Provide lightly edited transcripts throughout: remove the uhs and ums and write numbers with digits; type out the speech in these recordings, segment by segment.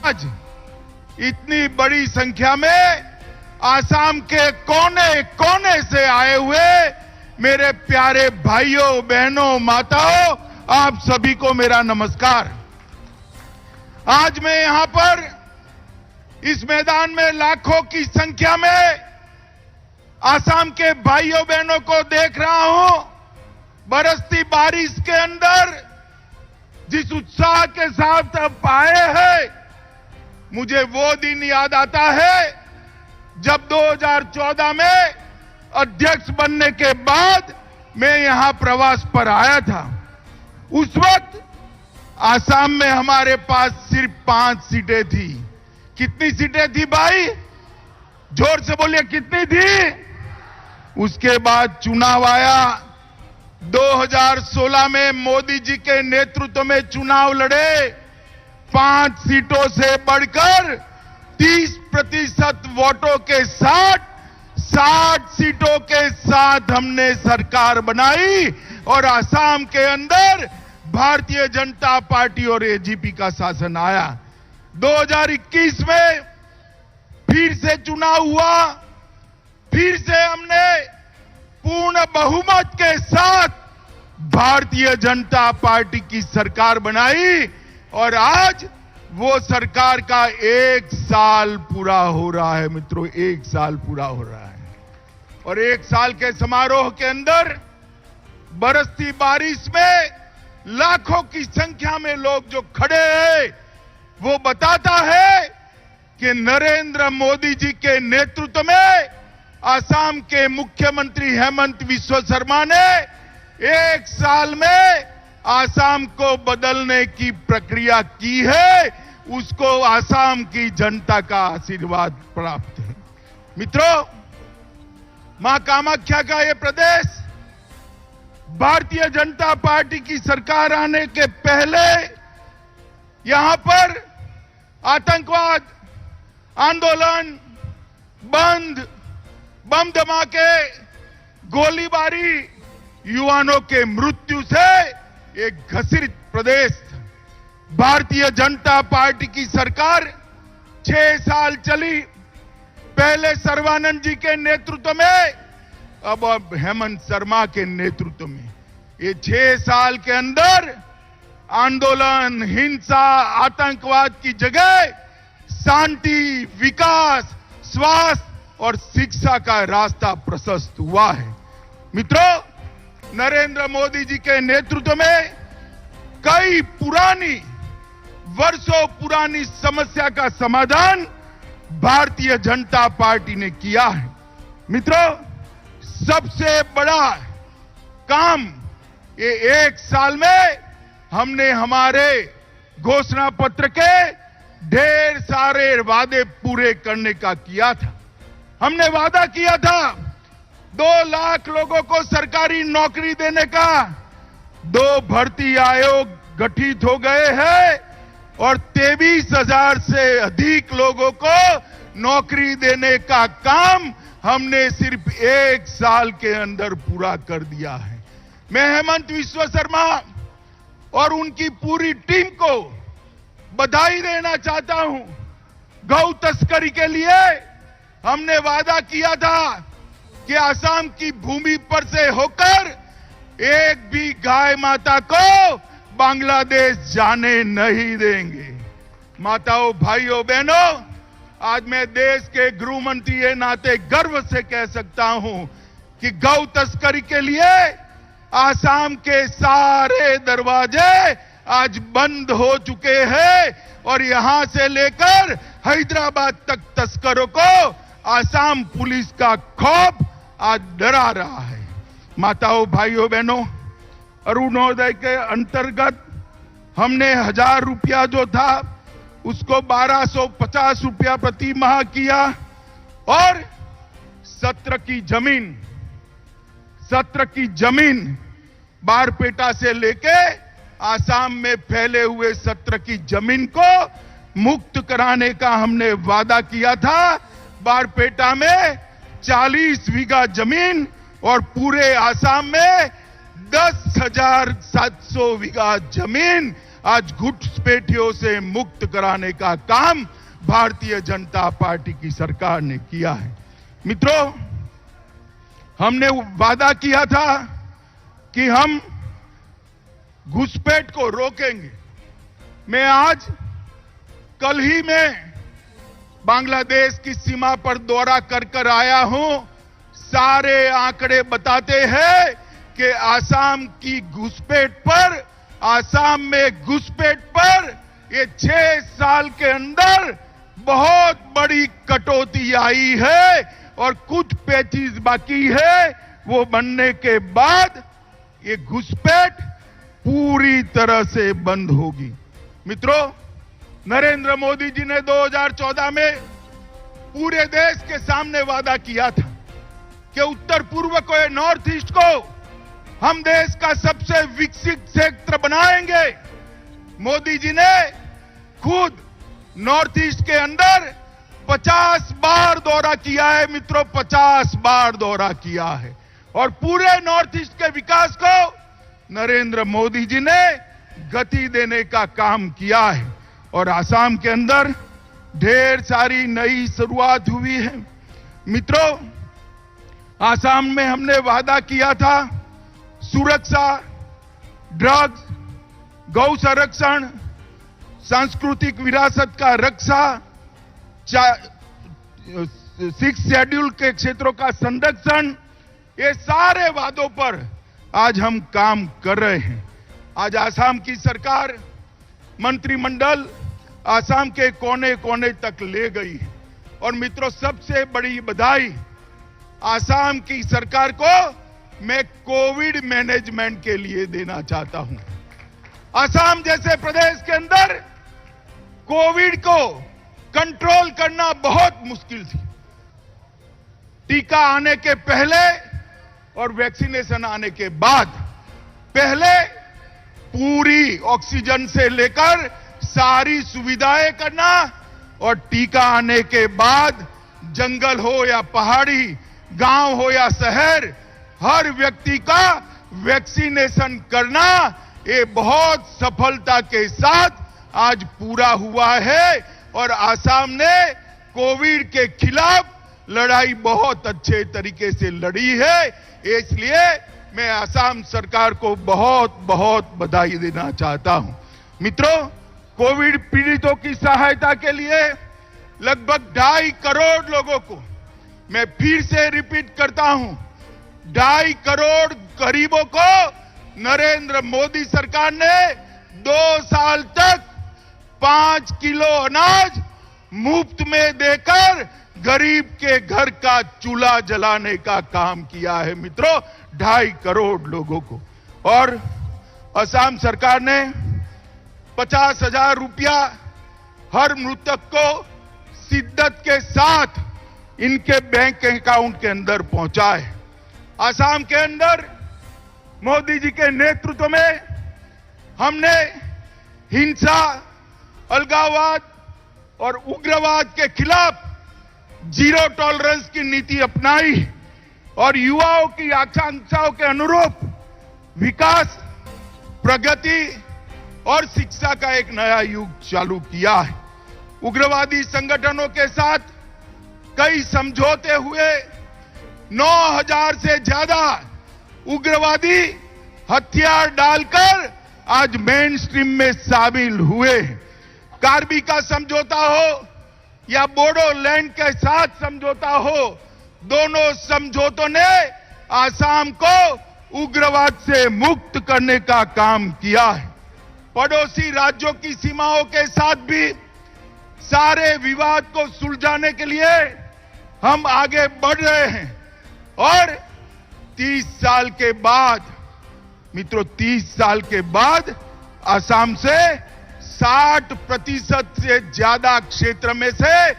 आज इतनी बड़ी संख्या में आसाम के कोने कोने से आए हुए मेरे प्यारे भाइयों, बहनों, माताओं, आप सभी को मेरा नमस्कार। आज मैं यहां पर इस मैदान में लाखों की संख्या में आसाम के भाइयों बहनों को देख रहा हूं। बरसती बारिश के अंदर जिस उत्साह के साथ अब आए हैं, मुझे वो दिन याद आता है जब 2014 में अध्यक्ष बनने के बाद मैं यहां प्रवास पर आया था। उस वक्त आसाम में हमारे पास सिर्फ 5 सीटें थी। कितनी सीटें थी भाई? जोर से बोलिए, कितनी थी? उसके बाद चुनाव आया। 2016 में मोदी जी के नेतृत्व में चुनाव लड़े। 5 सीटों से बढ़कर 30% वोटों के साथ 60 सीटों के साथ हमने सरकार बनाई और आसाम के अंदर भारतीय जनता पार्टी और एजीपी का शासन आया। 2021 में फिर से चुनाव हुआ। फिर से हमने पूर्ण बहुमत के साथ भारतीय जनता पार्टी की सरकार बनाई और आज वो सरकार का 1 साल पूरा हो रहा है। मित्रों, 1 साल पूरा हो रहा है और 1 साल के समारोह के अंदर बरसती बारिश में लाखों की संख्या में लोग जो खड़े हैं, वो बताता है कि नरेंद्र मोदी जी के नेतृत्व में आसाम के मुख्यमंत्री हेमंत बिस्वा शर्मा ने 1 साल में आसाम को बदलने की प्रक्रिया की है। उसको आसाम की जनता का आशीर्वाद प्राप्त है। मित्रों, मां कामाख्या का ये प्रदेश भारतीय जनता पार्टी की सरकार आने के पहले यहां पर आतंकवाद, आंदोलन, बंद, बम धमाके, गोलीबारी, युवाओं के मृत्यु से एक घसीट प्रदेश था। भारतीय जनता पार्टी की सरकार 6 साल चली। पहले सर्बानंद जी के नेतृत्व में, अब हेमंत शर्मा के नेतृत्व में। ये 6 साल के अंदर आंदोलन, हिंसा, आतंकवाद की जगह शांति, विकास, स्वास्थ्य और शिक्षा का रास्ता प्रशस्त हुआ है। मित्रों, नरेंद्र मोदी जी के नेतृत्व में कई वर्षों पुरानी समस्या का समाधान भारतीय जनता पार्टी ने किया है। मित्रों, सबसे बड़ा काम ये 1 साल में हमने हमारे घोषणा पत्र के ढेर सारे वादे पूरे करने का किया था। हमने वादा किया था 2 लाख लोगों को सरकारी नौकरी देने का। 2 भर्ती आयोग गठित हो गए हैं और 23,000 से अधिक लोगों को नौकरी देने का काम हमने सिर्फ 1 साल के अंदर पूरा कर दिया है। मैं हेमंत बिस्वा शर्मा और उनकी पूरी टीम को बधाई देना चाहता हूं। गौ तस्करी के लिए हमने वादा किया था कि आसाम की भूमि पर से होकर एक भी गाय माता को बांग्लादेश जाने नहीं देंगे। माताओं, भाइयों, बहनों, आज मैं देश के गृह मंत्री के नाते गर्व से कह सकता हूं कि गौ तस्करी के लिए आसाम के सारे दरवाजे आज बंद हो चुके हैं और यहां से लेकर हैदराबाद तक तस्करों को आसाम पुलिस का खौफ आज डरा रहा है। माताओं, भाइयों, बहनों, अरुणोदय के अंतर्गत हमने 1000 रुपया जो था उसको 1250 रुपया प्रति माह किया और सत्र की जमीन बारपेटा से लेके आसाम में फैले हुए सत्र की जमीन को मुक्त कराने का हमने वादा किया था। बारपेटा में 40 बीघा जमीन और पूरे आसाम में 10,700 बीघा जमीन आज घुसपैठियों से मुक्त कराने का काम भारतीय जनता पार्टी की सरकार ने किया है। मित्रों, हमने वादा किया था कि हम घुसपैठ को रोकेंगे। मैं आज कल ही में बांग्लादेश की सीमा पर दौरा कर आया हूं। सारे आंकड़े बताते हैं कि आसाम में घुसपैठ पर ये 6 साल के अंदर बहुत बड़ी कटौती आई है और कुछ पैचेस बाकी है। वो बनने के बाद ये घुसपैठ पूरी तरह से बंद होगी। मित्रों, नरेंद्र मोदी जी ने 2014 में पूरे देश के सामने वादा किया था कि उत्तर पूर्व को, नॉर्थ ईस्ट को हम देश का सबसे विकसित क्षेत्र बनाएंगे। मोदी जी ने खुद नॉर्थ ईस्ट के अंदर 50 बार दौरा किया है। मित्रों, 50 बार दौरा किया है और पूरे नॉर्थ ईस्ट के विकास को नरेंद्र मोदी जी ने गति देने का काम किया है और आसाम के अंदर ढेर सारी नई शुरुआत हुई है। मित्रों, आसाम में हमने वादा किया था सुरक्षा, ड्रग्स, गौ संरक्षण, सांस्कृतिक विरासत का रक्षा, 6 शेड्यूल के क्षेत्रों का संरक्षण, ये सारे वादों पर आज हम काम कर रहे हैं। आज आसाम की सरकार, मंत्रिमंडल आसाम के कोने कोने तक ले गई है और मित्रों, सबसे बड़ी बधाई आसाम की सरकार को मैं कोविड मैनेजमेंट के लिए देना चाहता हूं। आसाम जैसे प्रदेश के अंदर कोविड को कंट्रोल करना बहुत मुश्किल थी। टीका आने के पहले और वैक्सीनेशन आने के बाद, पहले पूरी ऑक्सीजन से लेकर सारी सुविधाएं करना और टीका आने के बाद जंगल हो या पहाड़ी, गांव हो या शहर, हर व्यक्ति का वैक्सीनेशन करना, ये बहुत सफलता के साथ आज पूरा हुआ है और आसाम ने कोविड के खिलाफ लड़ाई बहुत अच्छे तरीके से लड़ी है। इसलिए मैं आसाम सरकार को बहुत बहुत बधाई देना चाहता हूं। मित्रों, कोविड पीड़ितों की सहायता के लिए लगभग 2.5 करोड़ लोगों को, मैं फिर से रिपीट करता हूं, 2.5 करोड़ गरीबों को नरेंद्र मोदी सरकार ने 2 साल तक 5 किलो अनाज मुफ्त में देकर गरीब के घर का चूल्हा जलाने का काम किया है। मित्रों, 2.5 करोड़ लोगों को। और असम सरकार ने 50,000 रुपया हर मृतक को शिद्दत के साथ इनके बैंक अकाउंट के अंदर पहुंचाए। आसाम के अंदर मोदी जी के नेतृत्व में हमने हिंसा, अलगाववाद और उग्रवाद के खिलाफ जीरो टॉलरेंस की नीति अपनाई और युवाओं की आकांक्षाओं के अनुरूप विकास, प्रगति और शिक्षा का एक नया युग चालू किया है। उग्रवादी संगठनों के साथ कई समझौते हुए 9,000 से ज्यादा उग्रवादी हथियार डालकर आज मेन स्ट्रीम में शामिल हुए। कार्बी का समझौता हो या बोडोलैंड के साथ समझौता हो, दोनों समझौतों ने आसाम को उग्रवाद से मुक्त करने का काम किया है। पड़ोसी राज्यों की सीमाओं के साथ भी सारे विवाद को सुलझाने के लिए हम आगे बढ़ रहे हैं और 30 साल के बाद, मित्रों, 30 साल के बाद आसाम से 60% से ज्यादा क्षेत्र में से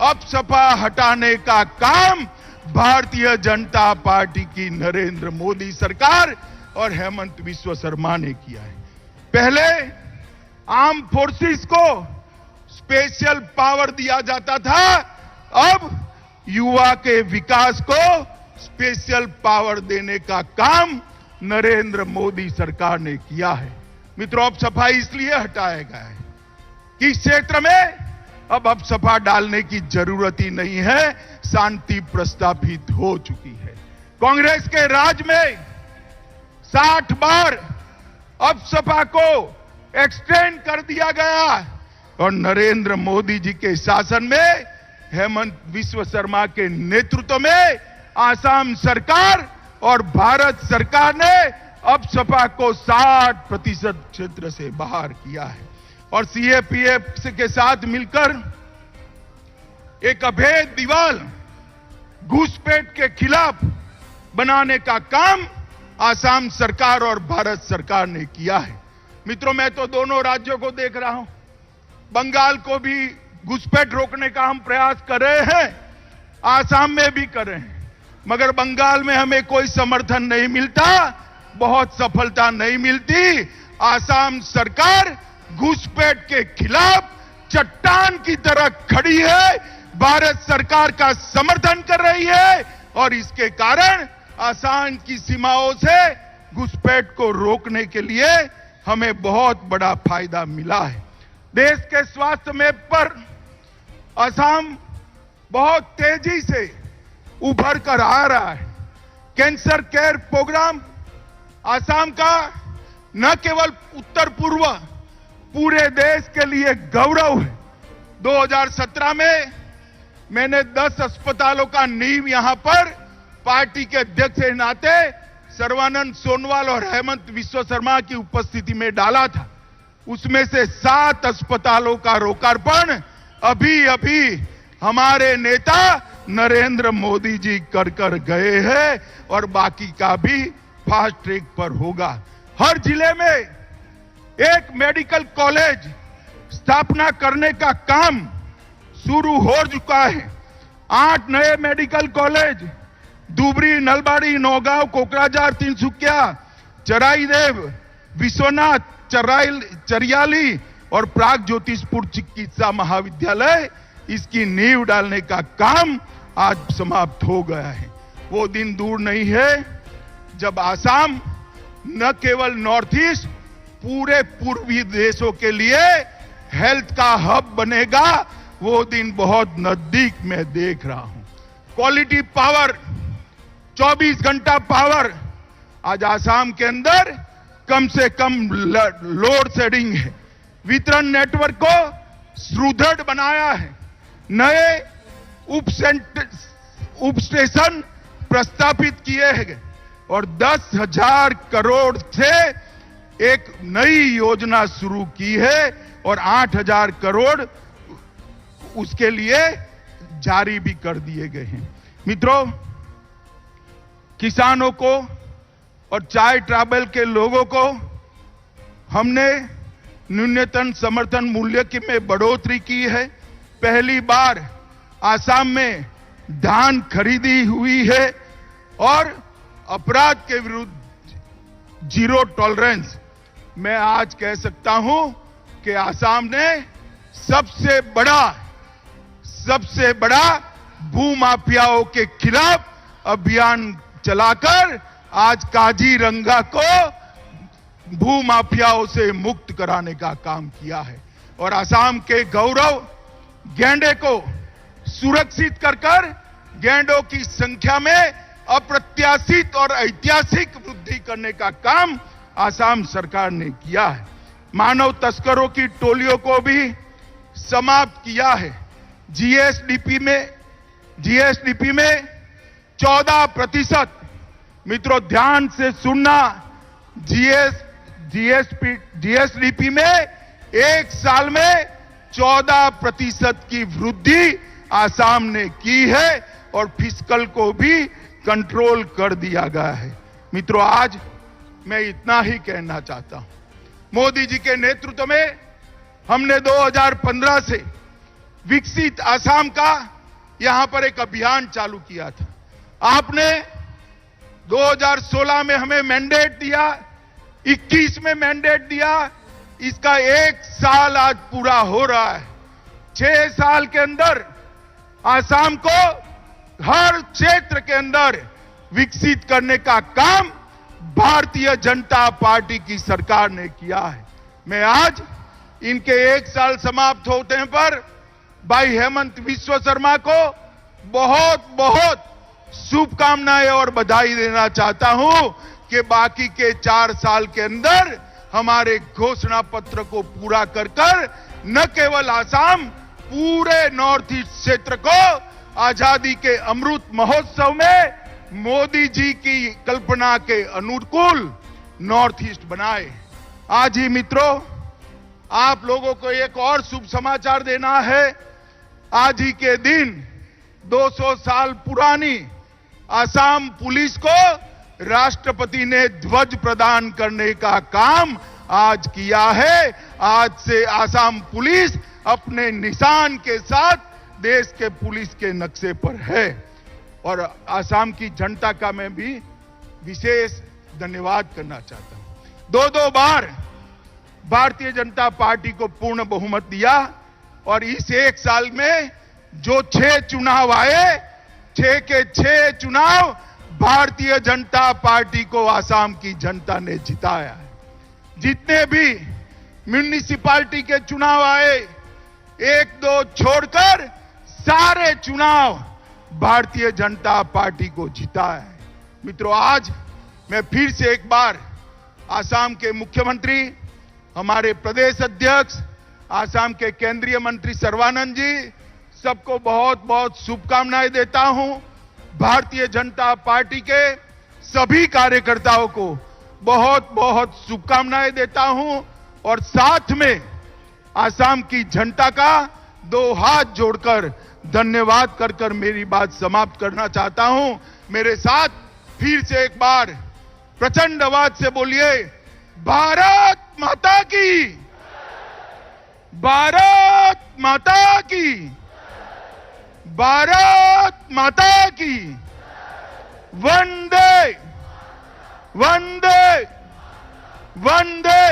अपसपा हटाने का काम भारतीय जनता पार्टी की नरेंद्र मोदी सरकार और हेमंत बिस्वा शर्मा ने किया है। पहले आर्म फोर्सेस को स्पेशल पावर दिया जाता था, अब युवा के विकास को स्पेशल पावर देने का काम नरेंद्र मोदी सरकार ने किया है। मित्रों, अब सफा इसलिए हटाया गया है कि इस क्षेत्र में अब सफा डालने की जरूरत ही नहीं है, शांति प्रस्थापित हो चुकी है। कांग्रेस के राज में 60 बार अब सपा को एक्सटेंड कर दिया गया और नरेंद्र मोदी जी के शासन में हेमंत विश्व शर्मा के नेतृत्व में आसाम सरकार और भारत सरकार ने अब सपा को 60% क्षेत्र से बाहर किया है और सीएपीएफ के साथ मिलकर एक अभेद दीवार घुसपैठ के खिलाफ बनाने का काम आसाम सरकार और भारत सरकार ने किया है। मित्रों, मैं तो दोनों राज्यों को देख रहा हूं, बंगाल को भी घुसपैठ रोकने का हम प्रयास कर रहे हैं, आसाम में भी कर रहे हैं, मगर बंगाल में हमें कोई समर्थन नहीं मिलता, बहुत सफलता नहीं मिलती। आसाम सरकार घुसपैठ के खिलाफ चट्टान की तरह खड़ी है, भारत सरकार का समर्थन कर रही है और इसके कारण आसाम की सीमाओं से घुसपैठ को रोकने के लिए हमें बहुत बड़ा फायदा मिला है। देश के स्वास्थ्य में पर असम बहुत तेजी से उभर कर आ रहा है। कैंसर केयर प्रोग्राम असम का न केवल उत्तर पूर्व पूरे देश के लिए गौरव है। 2017 में मैंने 10 अस्पतालों का नींव यहां पर पार्टी के अध्यक्ष के नाते सर्बानंद सोनोवाल और हेमंत विश्व शर्मा की उपस्थिति में डाला था। उसमें से 7 अस्पतालों का लोकार्पण अभी हमारे नेता नरेंद्र मोदी जी कर गए हैं और बाकी का भी फास्ट ट्रैक पर होगा। हर जिले में एक मेडिकल कॉलेज स्थापना करने का काम शुरू हो चुका है। 8 नए मेडिकल कॉलेज धुबरी, नलबाड़ी, नौगांव, कोकराझार, तिनसुकिया, चराईदेव, विश्वनाथ, चरियाली और प्राग ज्योतिषपुर चिकित्सा महाविद्यालय, इसकी नींव डालने का काम आज समाप्त हो गया है। वो दिन दूर नहीं है जब आसाम न केवल नॉर्थ ईस्ट पूरे पूर्वी देशों के लिए हेल्थ का हब बनेगा। वो दिन बहुत नजदीक में देख रहा हूं। क्वालिटी पावर, 24 घंटा पावर, आज आसाम के अंदर कम से कम लोड शेडिंग है। वितरण नेटवर्क को सुदृढ़ बनाया है। नए उप स्टेशन प्रस्तावित किए हैं और 10,000 करोड़ से एक नई योजना शुरू की है और 8,000 करोड़ उसके लिए जारी भी कर दिए गए हैं। मित्रों, किसानों को और चाय ट्रायल के लोगों को हमने न्यूनतम समर्थन मूल्य की में बढ़ोतरी की है। पहली बार आसाम में धान खरीदी हुई है और अपराध के विरुद्ध जीरो टॉलरेंस। मैं आज कह सकता हूं कि आसाम ने सबसे बड़ा भूमाफियाओं के खिलाफ अभियान चलाकर आज काजीरंगा को भूमाफियाओं से मुक्त कराने का काम किया है और आसाम के गौरव गैंडे को सुरक्षित कर गैंडों की संख्या में अप्रत्याशित और ऐतिहासिक वृद्धि करने का काम आसाम सरकार ने किया है। मानव तस्करों की टोलियों को भी समाप्त किया है। जीएसडीपी में 14%। मित्रों, ध्यान से सुनना, जीएसडीपी में एक साल में 14% की वृद्धि आसाम ने की है और फिस्कल को भी कंट्रोल कर दिया गया है। मित्रों, आज मैं इतना ही कहना चाहता हूं। मोदी जी के नेतृत्व में हमने 2015 से विकसित आसाम का यहां पर एक अभियान चालू किया था। आपने 2016 में हमें मैंडेट दिया, 21 में मैंडेट दिया, इसका 1 साल आज पूरा हो रहा है। 6 साल के अंदर आसाम को हर क्षेत्र के अंदर विकसित करने का काम भारतीय जनता पार्टी की सरकार ने किया है। मैं आज इनके 1 साल समाप्त होने पर भाई हेमंत विश्व शर्मा को बहुत बहुत शुभकामनाएं और बधाई देना चाहता हूं कि बाकी के 4 साल के अंदर हमारे घोषणा पत्र को पूरा कर न केवल आसाम, पूरे नॉर्थ ईस्ट क्षेत्र को आजादी के अमृत महोत्सव में मोदी जी की कल्पना के अनुकूल नॉर्थ ईस्ट बनाए। आज ही मित्रों, आप लोगों को एक और शुभ समाचार देना है। आज ही के दिन 200 साल पुरानी आसाम पुलिस को राष्ट्रपति ने ध्वज प्रदान करने का काम आज किया है। आज से आसाम पुलिस अपने निशान के साथ देश के पुलिस के नक्शे पर है और आसाम की जनता का मैं भी विशेष धन्यवाद करना चाहता हूं। 2 बार भारतीय जनता पार्टी को पूर्ण बहुमत दिया और इस 1 साल में जो 6 चुनाव आए, 6 के 6 चुनाव भारतीय जनता पार्टी को आसाम की जनता ने जिताया है। जितने भी म्युनिसिपैलिटी के चुनाव आए, 1-2 छोड़कर सारे चुनाव भारतीय जनता पार्टी को जिताया है। मित्रों, आज मैं फिर से एक बार आसाम के मुख्यमंत्री, हमारे प्रदेश अध्यक्ष, आसाम के केंद्रीय मंत्री सर्बानंद जी, सबको बहुत बहुत शुभकामनाएं देता हूं। भारतीय जनता पार्टी के सभी कार्यकर्ताओं को बहुत बहुत शुभकामनाएं देता हूं और साथ में आसाम की जनता का 2 हाथ जोड़कर धन्यवाद कर मेरी बात समाप्त करना चाहता हूं। मेरे साथ फिर से एक बार प्रचंड आवाज से बोलिए, भारत माता की, भारत माता की, भारत माता की, वंदे वंदे वंदे